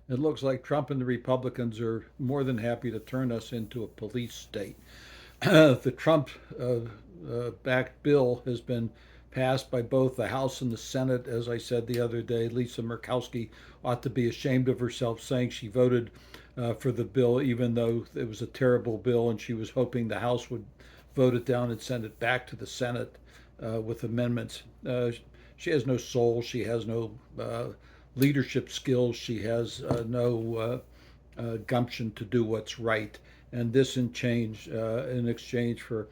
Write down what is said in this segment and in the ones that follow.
It looks like Trump and the Republicans are more than happy to turn us into a police state. The Trump backed bill has been passed by both the House and the Senate. As I said the other day, Lisa Murkowski ought to be ashamed of herself saying she voted for the bill, even though it was a terrible bill, and she was hoping the House would vote it down and send it back to the Senate with amendments. She has no soul. She has no leadership skills. She has no gumption to do what's right. And this in exchange for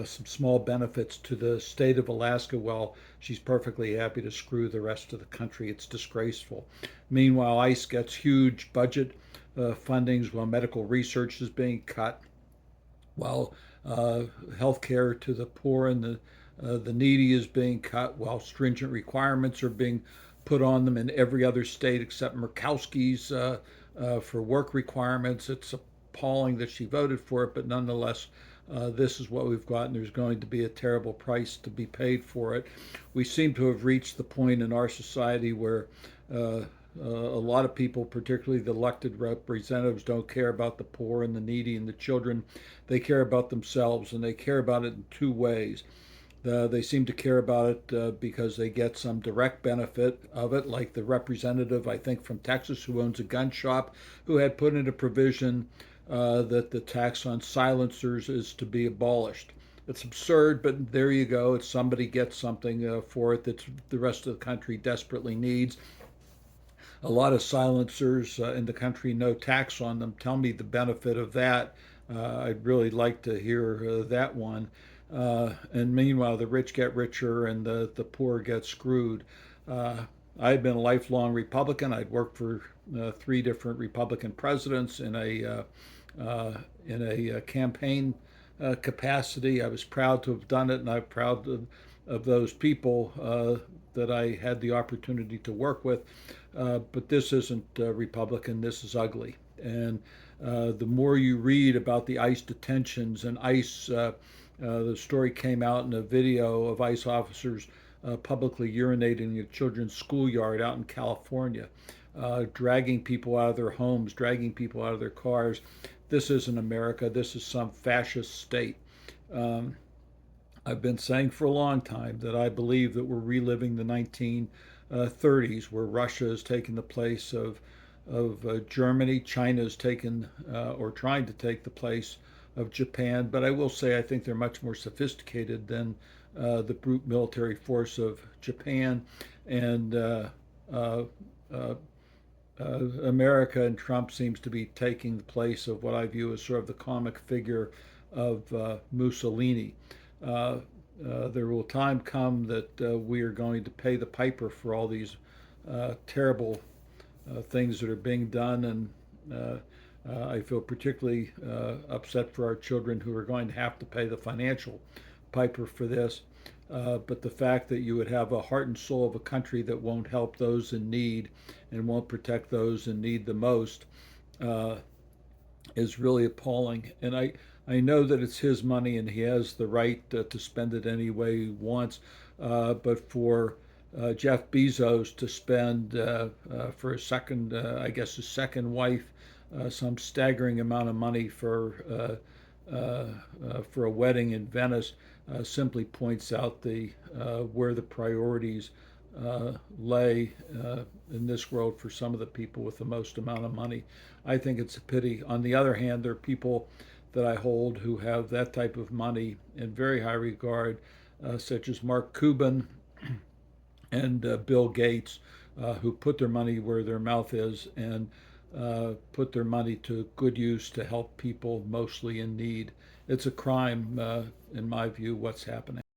some small benefits to the state of Alaska, while she's perfectly happy to screw the rest of the country. It's disgraceful. Meanwhile, ICE gets huge budget fundings while medical research is being cut, while health care to the poor and the needy is being cut, while stringent requirements are being put on them in every other state except Murkowski's for work requirements. It's appalling that she voted for it, but nonetheless, this is what we've got, and there's going to be a terrible price to be paid for it. We seem to have reached the point in our society where a lot of people, particularly the elected representatives, don't care about the poor and the needy and the children. They care about themselves, and they care about it in two ways. They seem to care about it because they get some direct benefit of it, like the representative, I think, from Texas who owns a gun shop, who had put in a provision that the tax on silencers is to be abolished. It's absurd, but there you go. It's somebody gets something for it that the rest of the country desperately needs. A lot of silencers in the country, no tax on them. Tell me the benefit of that. I'd really like to hear that one. And meanwhile, the rich get richer and the poor get screwed. I've been a lifelong Republican. I'd worked for three different Republican presidents in a campaign capacity. I was proud to have done it, and I'm proud of those people that I had the opportunity to work with. But this isn't Republican. This is ugly. And the more you read about the ICE detentions and ICE, the story came out in a video of ICE officers publicly urinating in a children's schoolyard out in California, dragging people out of their homes, dragging people out of their cars. This isn't America. This is some fascist state. Um, I've been saying for a long time that I believe that we're reliving the 1930s, where Russia has taken the place of Germany. China has taken or trying to take the place of Japan. But I will say I think they're much more sophisticated than the brute military force of Japan. And uh, uh, America and Trump seems to be taking the place of what I view as sort of the comic figure of Mussolini. Uh, there will time come that we are going to pay the piper for all these terrible things that are being done, and I feel particularly upset for our children who are going to have to pay the financial piper for this. But the fact that you would have a heart and soul of a country that won't help those in need and won't protect those in need the most uh, is really appalling. And I know that it's his money and he has the right to spend it any way he wants. But for Jeff Bezos to spend for a second, I guess, his second wife, some staggering amount of money for a wedding in Venice simply points out the where the priorities lay in this world for some of the people with the most amount of money. I think it's a pity. On the other hand, there are people that I hold who have that type of money in very high regard, such as Mark Cuban and Bill Gates, who put their money where their mouth is and put their money to good use to help people mostly in need. It's a crime, in my view, what's happening.